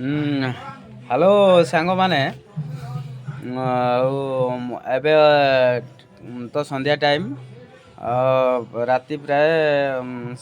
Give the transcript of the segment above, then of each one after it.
Hello ସାଙ୍ଗମାନେ ଆଉ ଏବେ ତ ସନ୍ଧ୍ୟା ଟାଇମ୍ ରାତି ପ୍ରାୟ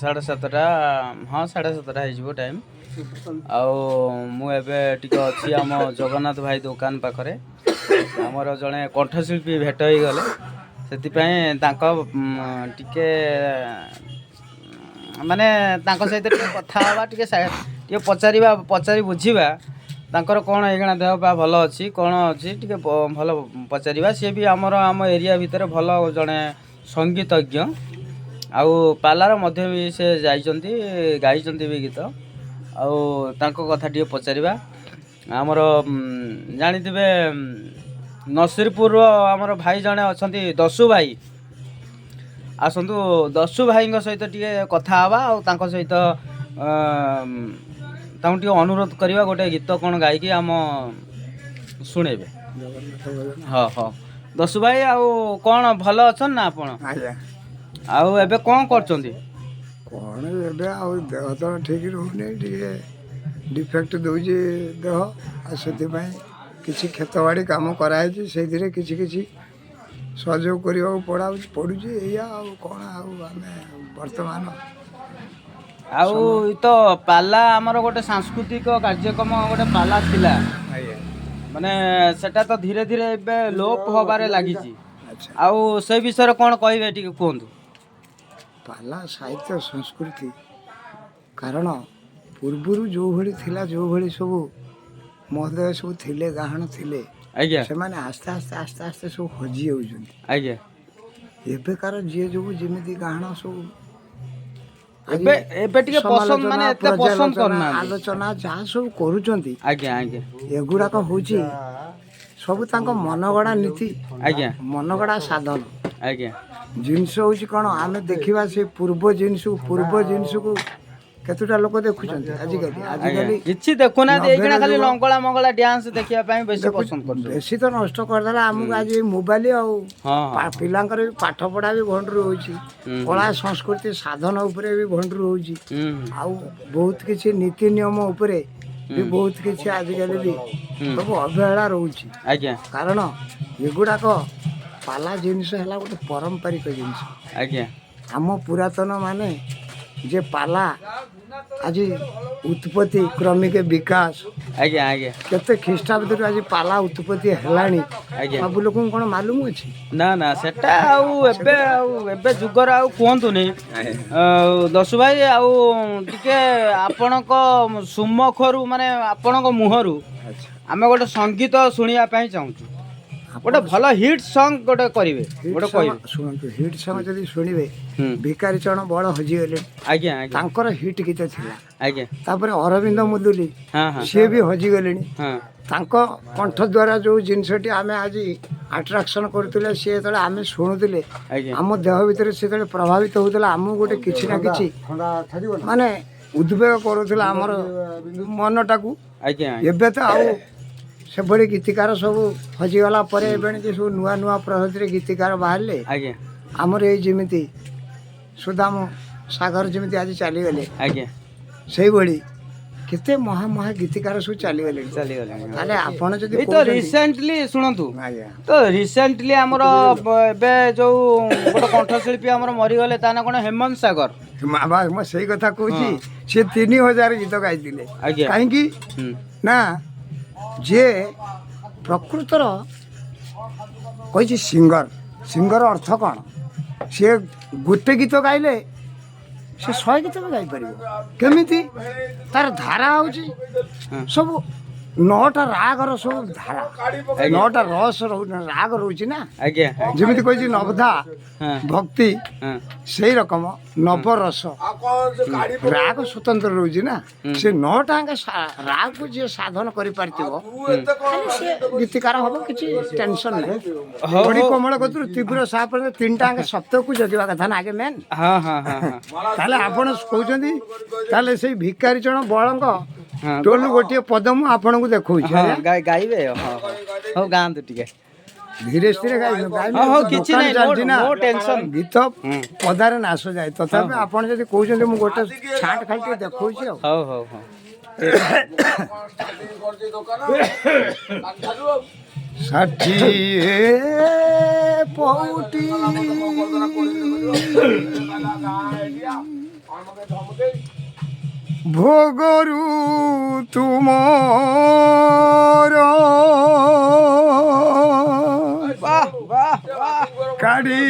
7:30 ହଁ 7:30 ହେଇଯିବ ଟାଇମ୍। ଆଉ ମୁଁ ଏବେ ଟିକେ ଅଛି ଆମ ଜଗନ୍ନାଥ ଭାଇ ଦୋକାନ ପାଖରେ। ଆମର ଜଣେ କଣ୍ଠଶିଳ୍ପୀ ଭେଟ ହେଇଗଲେ, ସେଥିପାଇଁ ତାଙ୍କ ଟିକେ ମାନେ ତାଙ୍କ ସହିତ ଟିକେ କଥା ହେବା, ଟିକେ ପଚାରି ବୁଝିବା ତାଙ୍କର କ'ଣ ଏଇଖିଣା ଦେହ ପା ଭଲ ଅଛି କ'ଣ ଅଛି ଟିକେ ଭଲ ପଚାରିବା। ସିଏ ବି ଆମ ଏରିଆ ଭିତରେ ଭଲ ଜଣେ ସଙ୍ଗୀତଜ୍ଞ, ଆଉ ପାଲାର ମଧ୍ୟ ବି ସେ ଯାଇଛନ୍ତି, ଗାଇଛନ୍ତି ବି ଗୀତ। ଆଉ ତାଙ୍କ କଥା ଟିକେ ପଚାରିବା। ଆମର ଜାଣିଥିବେ ନସିରପୁରର ଆମର ଭାଇ ଜଣେ ଅଛନ୍ତି ଦଶୁ ଭାଇ। ଆସନ୍ତୁ ଦଶୁ ଭାଇଙ୍କ ସହିତ ଟିକେ କଥା ହେବା, ଆଉ ତାଙ୍କ ସହିତ ତାଙ୍କୁ ଟିକେ ଅନୁରୋଧ କରିବା ଗୋଟେ ଗୀତ କ'ଣ ଗାଇକି ଆମ ଶୁଣେଇବେ। ହଁ ହଁ ଦଶୁ ଭାଇ, ଆଉ କ'ଣ ଭଲ ଅଛନ୍ତି ନା ଆପଣ? ଆଜ୍ଞା। ଆଉ ଏବେ କ'ଣ କରୁଛନ୍ତି? କ'ଣ ଏବେ ଆଉ ଦେହ ତ ଠିକ୍ ରହୁନି, ଟିକେ ଡିଫେକ୍ଟ ଦେଉଛି ଦେହ, ଆଉ ସେଥିପାଇଁ କିଛି କ୍ଷେତବାଡ଼ି କାମ କରାହେଇଛି, ସେଇଥିରେ କିଛି କିଛି ସହଯୋଗ କରିବାକୁ ପଡ଼ୁଛି। ଏଇଆ ଆଉ କ'ଣ, ଆଉ ଆମେ ବର୍ତ୍ତମାନ ଆଉ ତ ପାଲା ଆମର ଗୋଟେ ସାଂସ୍କୃତିକ କାର୍ଯ୍ୟକ୍ରମ ଗୋଟେ ପାଲା ଥିଲା, ଆଜ୍ଞା। ମାନେ ସେଟା ତ ଧୀରେ ଧୀରେ ଏବେ ଲୋପ ହବାରେ ଲାଗିଛି। ଆଚ୍ଛା, ଆଉ ସେ ବିଷୟରେ କ'ଣ କହିବେ ଟିକେ କୁହନ୍ତୁ? ପାଲା ସାହିତ୍ୟ ସଂସ୍କୃତି, କାରଣ ପୂର୍ବରୁ ଯେଉଁଭଳି ଥିଲା, ଯେଉଁଭଳି ସବୁ ମହୋଦୟ ସବୁ ଥିଲେ, ଗାହାଣ ଥିଲେ, ଆଜ୍ଞା ସେମାନେ ଆସ୍ତେ ଆସ୍ତେ ସବୁ ହଜି ଯାଉଛନ୍ତି। ଆଜ୍ଞା। ଏବେକାର ଯିଏ ଯେଉଁ ଯେମିତି ଗାହାଣ ସବୁ ଏବେ ଏବେ ଟିକେ ପସନ୍ଦ, ମାନେ ଏତେ ପସନ୍ଦ କରୁନାହାନ୍ତି। ଆଲୋଚନା ଯାହା ସବୁ କରୁଛନ୍ତି, ଆଜ୍ଞା ଆଜ୍ଞା ଏଗୁଡ଼ାକ ହେଉଛି ସବୁ ତାଙ୍କ ମନଗଢ଼ା ନୀତି, ଆଜ୍ଞା ମନଗଢ଼ା ସାଧନ। ଆଜ୍ଞା ଜିନିଷ ହେଉଛି କ'ଣ, ଆମେ ଦେଖିବା ସେ ପୂର୍ବ ଜିନିଷକୁ କେତେଟା ଲୋକ ଦେଖୁଛନ୍ତି ଆଜ୍ଞା। ଆଜିକାଲି କିଛି ଦେଖୁନାହାନ୍ତି, ଏଇଖିଣା ଖାଲି ଯୁଗ ଲଙ୍ଗଳା ମଙ୍ଗଳା ଡ୍ୟାନ୍ସ ଦେଖିବା ପାଇଁ ବେଶୀ ପସନ୍ଦ କରୁଛନ୍ତି। ବେଶୀ ତ ନଷ୍ଟ କରିଦେଲା ଆମକୁ ଆଜି ମୋବାଇଲ, ଆଉ ହଁ ହଁ ପିଲାଙ୍କର ବି ପାଠ ପଢ଼ା ବି ଭଣ୍ଡୁର ହେଉଛି, କଳା ସଂସ୍କୃତି ସାଧନ ଉପରେ ବି ଭଣ୍ଡୁର ହେଉଛି, ଆଉ ବହୁତ କିଛି ନୀତି ନିୟମ ଉପରେ ବି ବହୁତ କିଛି ଆଜିକାଲି ବି ସବୁ ଅବହେଳା ରହୁଛି। ଆଜ୍ଞା କାରଣ ଏଗୁଡ଼ାକ ପାଲା ଜିନିଷ ହେଲା ଗୋଟେ ପାରମ୍ପରିକ ଜିନିଷ। ଆଜ୍ଞା ଆମ ପୁରାତନ ମାନେ ଯେ ପାଲା ଆଜି ଉତ୍ପତ୍ତି କ୍ରମିକ ବିକାଶ, ଆଜ୍ଞା ଆଜ୍ଞା କେତେ ଖ୍ରୀଷ୍ଟାବ୍ଦରୁ ଆଜି ପାଲା ଉତ୍ପତ୍ତି ହେଲାଣି, ଆଜ୍ଞା। ସବୁ ଲୋକଙ୍କୁ କ'ଣ ମାଲୁମ ଅଛି? ନା ନା, ସେଟା ଆଉ ଏବେ ଯୁଗର ଆଉ କୁହନ୍ତୁନି। ଦଶୁ ଭାଇ, ଆଉ ଟିକେ ଆପଣଙ୍କ ସୁମୁଖରୁ, ମାନେ ଆପଣଙ୍କ ମୁହଁରୁ ଆଚ୍ଛା, ଆମେ ଗୋଟେ ସଙ୍ଗୀତ ଶୁଣିବା ପାଇଁ ଚାହୁଁଛୁ। ଗୋଟେ ଆପଣ ଭଲ ହିଟ୍ ସଙ୍ଗ ଗୋଟେ କରିବେ, ହିଟ୍ ଗୋଟେ ସଙ୍ଗ କହିବେ। ଶୁଣନ୍ତୁ, ହିଟ୍ ସଙ୍ଗ ଯଦି ଶୁଣିବେ, ହୁଁ ଭିକାରୀ ଚରଣ ବଳ ହଜିଗଲେ, ଆଜ୍ଞା ଆଜ୍ଞା ତାଙ୍କର ହିଟ୍ ଗୀତ ଥିଲା। ଆଜ୍ଞା। ତାପରେ ଅରବିନ୍ଦ ମୁଦୁଲି, ହଁ ହଁ ସିଏ ବି ହଜିଗଲେଣି। ହଁ ତାଙ୍କ କଣ୍ଠ ଦ୍ୱାରା ଯେଉଁ ଜିନିଷଟି ଆମେ ଆଜି ଆଟ୍ରାକ୍ସନ୍ କରୁଥିଲେ, ସିଏ ଯେତେବେଳେ ଆମେ ଶୁଣୁଥିଲେ, ଆଜ୍ଞା ଆମ ଦେହ ଭିତରେ ସେତେବେଳେ ପ୍ରଭାବିତ ହେଉଥିଲା, ଆମକୁ ଗୋଟେ କିଛି ନା କିଛି ମାନେ ଉଦ୍ବେଗ କରୁଥିଲା ଆମର ମନଟାକୁ। ଆଜ୍ଞା ଏବେ ତ ଆଉ ସେଭଳି ଗୀତିକାର ସବୁ ହଜିଗଲା ପରେ ଏବେ ଯେ ସବୁ ନୂଆ ନୂଆ ପ୍ରଗତିରେ ଗୀତିକାର ବାହାରିଲେ। ଆଜ୍ଞା ଆମର ଏଇ ଯେମିତି ସୁଦାମ ସାଗର ଯେମିତି ଆଜି ଚାଲିଗଲେ, ଆଜ୍ଞା ସେଇଭଳି କେତେ ମହା ଗୀତିକାର ସବୁ ଚାଲିଗଲେଣି। ଚାଲିଗଲାଣି। ତାହେଲେ ଆପଣ ଯଦି ଏଇ ତ ରିସେଣ୍ଟଲି ଶୁଣନ୍ତୁ, ଆଜ୍ଞା, ତ ରିସେଣ୍ଟଲି ଆମର ଏବେ ଯୋଉ ଗୋଟେ କଣ୍ଠଶିଳ୍ପୀ ଆମର ମରିଗଲେ, ତା ନା କ'ଣ ହେମନ୍ତ ସାଗର। ମୁଁ ସେଇ କଥା କହୁଛି, ହଁ ସିଏ 3000 ଗୀତ ଗାଇଥିଲେ। ଆଜ୍ଞା କାହିଁକି ହୁଁ ନା, ଯିଏ ପ୍ରକୃତର କହିଛି ସିଙ୍ଗର ଅର୍ଥ କ'ଣ? ସିଏ ଗୋଟେ ଗୀତ ଗାଇଲେ ସେ 100 ଗୀତ ବି ଗାଇପାରିବ। କେମିତି? ତାର ଧାରା ହେଉଛି ହଁ ସବୁ 9ଟା ରାଗର ସବୁ ଧାରା, ଆଜ୍ଞା 9ଟା ରସ ରାଗ ରହୁଛି ନା। ଆଜ୍ଞା ଯେମିତି କହିଛି ନବଧା ହଁ ଭକ୍ତି, ହଁ ସେଇ ରକମ ନବରସ ରାଗ ସ୍ୱତନ୍ତ୍ର ରହୁଛି ନା। ସେ 9ଟା ରାଗକୁ ଯିଏ ସାଧନ କରିପାରିଥିବ, ଖାଲି ସେ ଗୀତିକାର ହବ, କିଛି ଟେନସନ୍ ନାହିଁ। ହଉ ବଡ଼ି ହଉ କୋମଳ କତୁରୁ ତୀବ୍ର ସାହା ପର୍ଯ୍ୟନ୍ତ 3ଟା ସପ୍ତକୁ ଜଗିବା କଥା ନା ଆଗେ ମେନ୍। ହଁ ହଁ ହଁ ହଁ ତାହେଲେ ଆପଣ କହୁଛନ୍ତି, ତାହେଲେ ସେଇ ଭିକାରୀ ଚରଣ ବଳଙ୍କ ହଁ ଟୋଲୁ ଗୋଟିଏ ପଦ ମୁଁ ଆପଣଙ୍କୁ ଦେଖଉଛି। ହଁ ଆଜ୍ଞା, ଗାଇବେ। ହଁ ହଉ ଗାଆନ୍ତୁ ଟିକେ। ଧୀରେ ଧୀରେ ଗାଇବେ, ହଁ ହଉ କିଛି ଦୋକାନ ନାହିଁ, ଚାଲିଛି ନା, ନୋ ଟେନସନ୍। ଗୀତ ପଦାରେ ନାଶ ଯାଏ। ତଥାପି ଆପଣ ଯଦି କହୁଛନ୍ତି, ମୁଁ ଗୋଟେ ଛାଟ ଖାଲି ଟିକେ ଦେଖଉଛି ଆଉ। ହଉ ହଉ ହଉ ଷାଠିଏ ପଉଟି ଭୋଗରୁ ତୁମର କାଢ଼ି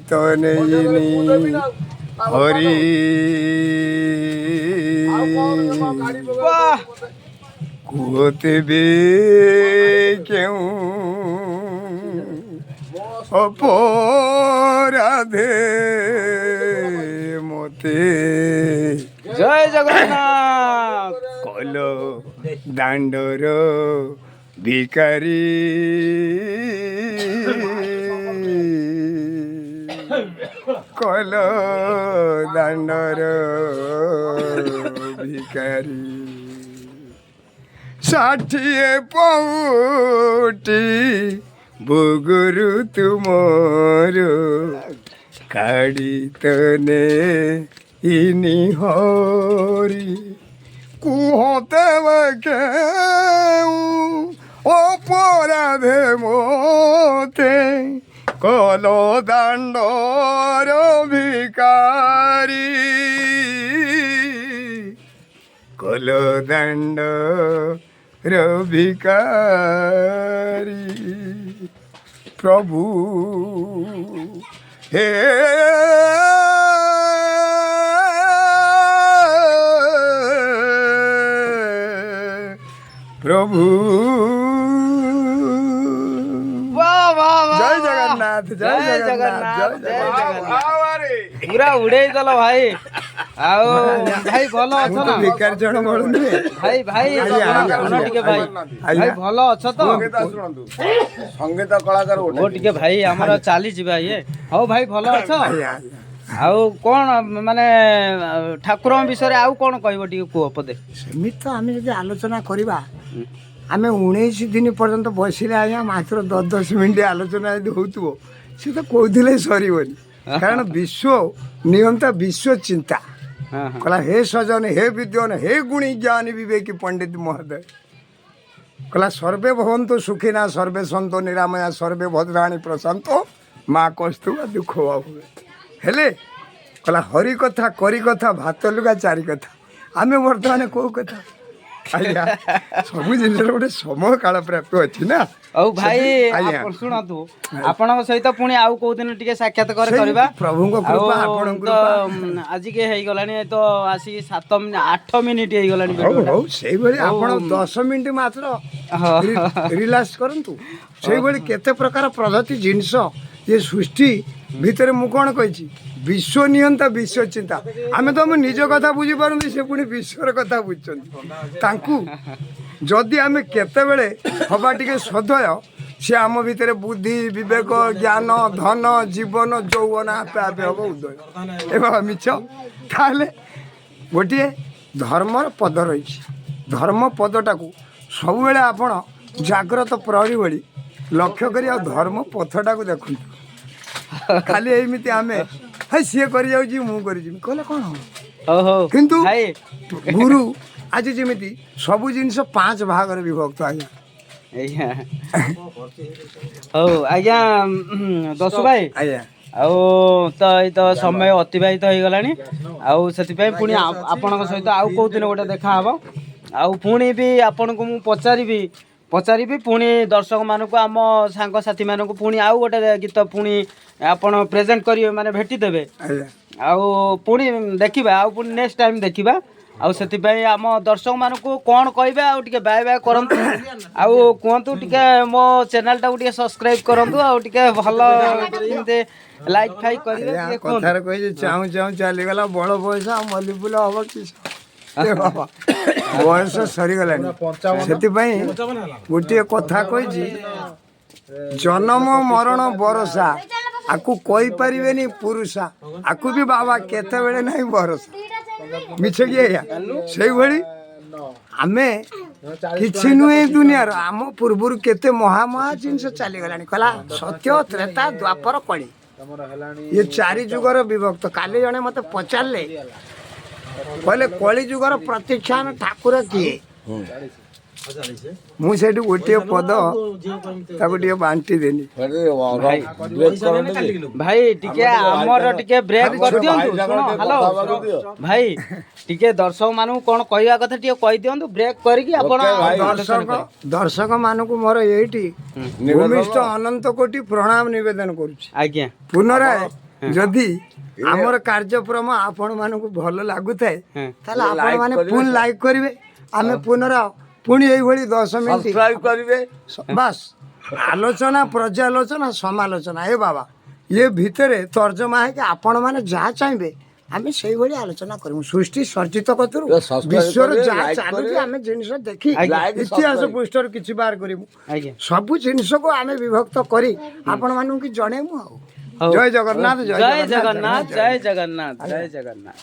ତ ନେଇନି ହରି କୁହତେ ବେ କେଉଁ ଅପରାଧେ ମତେ ଜୟ ଜଗନ୍ନାଥ। କଲ ଦାଣ୍ଡର ଭିକାରୀ କଲ ଦାଣ୍ଡର ଭିକାରୀ ଷାଠିଏ ପଉଟି ଭୋଗରୁ ତୁମର କାଢ଼ି ତ ନେଇନି ହରି କୁହତେ କେଉଁ ଅପରାଧେ ମୋତେ କଲ ଦାଣ୍ଡର ଭିକାରୀ କଲ ଦାଣ୍ଡର ଭିକାରୀ ପ୍ରଭୁ ହେ ପ୍ରଭୁ ଜୟ ଜଗନ୍ନାଥ ଜୟ ଜଗନ୍ନାଥ ଜୟ ଜଗନ୍ନାଥ ପୁରା ଉଡେଇ ଦେଲ ଭାଇ। ଆଉ ଭାଇ ଭଲ ଅଛ ନା? ଭିକାରୀ ଜଣ ମିଳୁନି ଭାଇ ଭାଇ ଶୁଣ ଟିକେ ଭାଇ, ଭାଇ ଭଲ ଅଛ ତ? ସଙ୍ଗୀତ କଳାକାର ଓ ଟିକେ ଭାଇ ଆମର ଚାଲିଯିବା ଇଏ। ହଉ ଭାଇ ଭଲ ଅଛ? ଆଉ କଣ ମାନେ ଠାକୁରଙ୍କ ବିଷୟରେ ଆଉ କଣ କହିବ ଟିକେ କୁହ ପଦେ। ସେମିତି ତ ଆମେ ଯଦି ଆଲୋଚନା କରିବା ଆମେ 19 ଦିନ ପର୍ଯ୍ୟନ୍ତ ବସିଲେ ଆଜ୍ଞା ମାତ୍ର 10 ମିନିଟ୍ ଆଲୋଚନା ଯଦି ହେଉଥିବ ସେ ତ କହୁଥିଲେ ସରିବନି। କାରଣ ବିଶ୍ୱ ନିୟନ୍ତା ବିଶ୍ୱ ଚିନ୍ତା କହିଲା ହେ ସଜନ ହେ ବିଦ୍ୱାନ ହେ ଗୁଣୀ ଜ୍ଞାନୀ ବିବେକୀ ପଣ୍ଡିତ ମହୋଦୟ କହିଲା ସର୍ବେ ଭବନ୍ତୁ ସୁଖିନା ସର୍ବେ ସନ୍ତୁ ନିରାମୟା ସର୍ବେ ଭଦ୍ରାଣୀ ପ୍ରଶାନ୍ତ ମା କସ୍ତୁବା ଦୁଃଖ ବାବୁ ହେଲେ କହିଲା ହରି କଥା କରି କଥା ଭାତ ଲୁଗା ଚାରି କଥା ଆମେ ବର୍ତ୍ତମାନ କେଉଁ କଥା ଆଜ୍ଞା ସବୁ ଜିନିଷର ଗୋଟେ ସମୟ କାଳ ପ୍ରାପ୍ତ ଅଛି ନା। ଆଉ ଭାଇ ଶୁଣନ୍ତୁ ଆପଣଙ୍କ ସହିତ ପୁଣି ଆଉ କୋଉ ଦିନ ଟିକେ ସାକ୍ଷାତକାର କରିବା ପ୍ରଭୁଙ୍କ କୃପା ଆପଣଙ୍କ ଆଜିକି ହେଇଗଲାଣି ତ ଆସିକି 8 ମିନିଟ୍ ହେଇଗଲାଣି। ହଉ ସେଇଭଳି ଆପଣ 10 ମିନିଟ୍ ମାତ୍ର ରିଲାକ୍ସ କରନ୍ତୁ। ସେଇଭଳି କେତେ ପ୍ରକାର ପଦ୍ଧତି ଜିନିଷ ଯେ ସୃଷ୍ଟି ଭିତରେ ମୁଁ କ'ଣ କହିଛି ବିଶ୍ୱ ନିୟନ୍ତା ବିଶ୍ୱ ଚିନ୍ତା ଆମେ ତ ଆମ ନିଜ କଥା ବୁଝିପାରନ୍ତି ସେ ପୁଣି ବିଶ୍ୱର କଥା ବୁଝୁଛନ୍ତି ତାଙ୍କୁ ଯଦି ଆମେ କେତେବେଳେ ହବା ଟିକେ ସଦୟ ସେ ଆମ ଭିତରେ ବୁଦ୍ଧି ବିବେକ ଜ୍ଞାନ ଧନ ଜୀବନ ଯୌବନ ଆପେ ଆପେ ହେବ ଉଦୟ ଏବଂ ମିଛ ତାହେଲେ ଗୋଟିଏ ଧର୍ମର ପଦ ରହିଛି ଧର୍ମ ପଦଟାକୁ ସବୁବେଳେ ଆପଣ ଜାଗ୍ରତ ପ୍ରହରୀ ଭଳି ଲକ୍ଷ୍ୟ କରି ଆଉ ଧର୍ମ ପଥଟାକୁ ଦେଖନ୍ତୁ। ଖାଲି ଏମିତି ଆମେ ସିଏ କରିଯାଉଛି ମୁଁ କରିଯିବି କହିଲେ କ'ଣ ହବ କିନ୍ତୁ ଗୁରୁ ଆଜି ଯେମିତି ସବୁ ଜିନିଷ 5 ଭାଗରେ ବିଭକ୍ତ ଆଜ୍ଞା। ହଉ ଆଜ୍ଞା ଦଶୁ ଭାଇ ଆଜ୍ଞା ଆଉ ତ ଏଇ ତ ସମୟ ଅତିବାହିତ ହେଇଗଲାଣି ଆଉ ସେଥିପାଇଁ ପୁଣି ଆପଣଙ୍କ ସହିତ ଆଉ କେଉଁ ଦିନ ଗୋଟେ ଦେଖାହେବ ଆଉ ପୁଣି ବି ଆପଣଙ୍କୁ ମୁଁ ପଚାରିବି ପୁଣି ଦର୍ଶକମାନଙ୍କୁ ଆମ ସାଙ୍ଗସାଥିମାନଙ୍କୁ ପୁଣି ଆଉ ଗୋଟେ ଗୀତ ପୁଣି ଆପଣ ପ୍ରେଜେଣ୍ଟ କରିବେ ମାନେ ଭେଟିଦେବେ ଆଉ ପୁଣି ଦେଖିବା ଆଉ ପୁଣି ନେକ୍ସଟ ଟାଇମ୍ ଦେଖିବା ଆଉ ସେଥିପାଇଁ ଆମ ଦର୍ଶକମାନଙ୍କୁ କ'ଣ କହିବେ ଆଉ ଟିକେ ବାଏ ବାଏ କରନ୍ତୁ ଆଉ କୁହନ୍ତୁ ଟିକେ ମୋ ଚ୍ୟାନେଲଟାକୁ ଟିକେ ସବସ୍କ୍ରାଇବ୍ କରନ୍ତୁ ଆଉ ଟିକେ ଭଲ ଯେମିତି ଲାଇକ୍ ଫାଇକ୍ କରିବେ କଥାରେ କହିଛି ଚାହୁଁ ଚାହୁଁ ଚାଲିଗଲା ବଡ଼ ବୟସ ଆଉ ମଲ୍ଲି ଫୁଲ ହବ କି ବୟସ ସରିଗଲାଣି ସେଥିପାଇଁ ଗୋଟିଏ କଥା କହିଛି ଜନ୍ମ ମରଣ ବରସା ଆକୁ କହିପାରିବେନି ପୁରୁଷା ଆକୁ ବି ବାବା କେତେବେଳେ ନାହିଁ ଭରସା ମିଛ କି ଆଜ୍ଞା ସେଇଭଳି ଆମେ କିଛି ନୁହେଁ ଦୁନିଆର ଆମ ପୂର୍ବରୁ କେତେ ମହା ଜିନିଷ ଚାଲିଗଲାଣି କହିଲା ସତ୍ୟ ତ୍ରେତା ଦ୍ୱାପର କଳି ये चारि जुगर विभक्त काली जने मते पचारले कहले कली जुगर प्रतीक्षान ठाकुर किए ମୁଁ ସେଇଠି ଗୋଟିଏ ପଦ ତାକୁ ଟିକେ ବାଣ୍ଟି ଦେଲି। ଭାଇ ଟିକେ ଆମର ଟିକେ ବ୍ରେକ୍ କରିଦିଅନ୍ତୁ। ଶୁଣ ହ୍ୟାଲୋ ଭାଇ ଟିକେ ଦର୍ଶକ ମାନଙ୍କୁ କ'ଣ କହିବା କଥା ଟିକେ କହିଦିଅନ୍ତୁ ବ୍ରେକ୍ କରିକି ଆପଣ ଦର୍ଶକ ମାନଙ୍କୁ ମୋର ଏଇଠି ଭୂମିଷ୍ଠ ଅନନ୍ତ କୋଟି ପ୍ରଣାମ ନିବେଦନ କରୁଛି। ଆଜ୍ଞା ପୁନରାୟ ଯଦି ଆମର କାର୍ଯ୍ୟକ୍ରମ ଆପଣ ମାନଙ୍କୁ ଭଲ ଲାଗୁଥାଏ ତାହେଲେ ଆପଣ ମାନେ ପୁଣି ଲାଇକ୍ କରିବେ ଆମେ ପୁଣି ଏଇଭଳି 10 ମିନିଟ୍ କରିବେ ବାସ୍ ଆଲୋଚନା ପର୍ଯ୍ୟାଲୋଚନା ସମାଲୋଚନା ଏ ବାବା ଇଏ ଭିତରେ ତର୍ଜମା ହେଇକି ଆପଣମାନେ ଯାହା ଚାହିଁବେ ଆମେ ସେଇଭଳି ଆଲୋଚନା କରିବୁ ସୃଷ୍ଟି ସର୍ଜିତ କତରୁ ବିଶ୍ୱର ଯାହା ଚାଲୁଛି ଆମେ ଜିନିଷ ଦେଖି ଇତିହାସ ପୃଷ୍ଠରୁ କିଛି ବାହାର କରିବୁ ସବୁ ଜିନିଷକୁ ଆମେ ବିଭକ୍ତ କରି ଆପଣମାନଙ୍କୁ ଜଣେଇବୁ ଆଉ ଜୟ ଜଗନ୍ନାଥ ଜୟ ଜଗନ୍ନାଥ ଜୟ ଜଗନ୍ନାଥ ଜୟ ଜଗନ୍ନାଥ।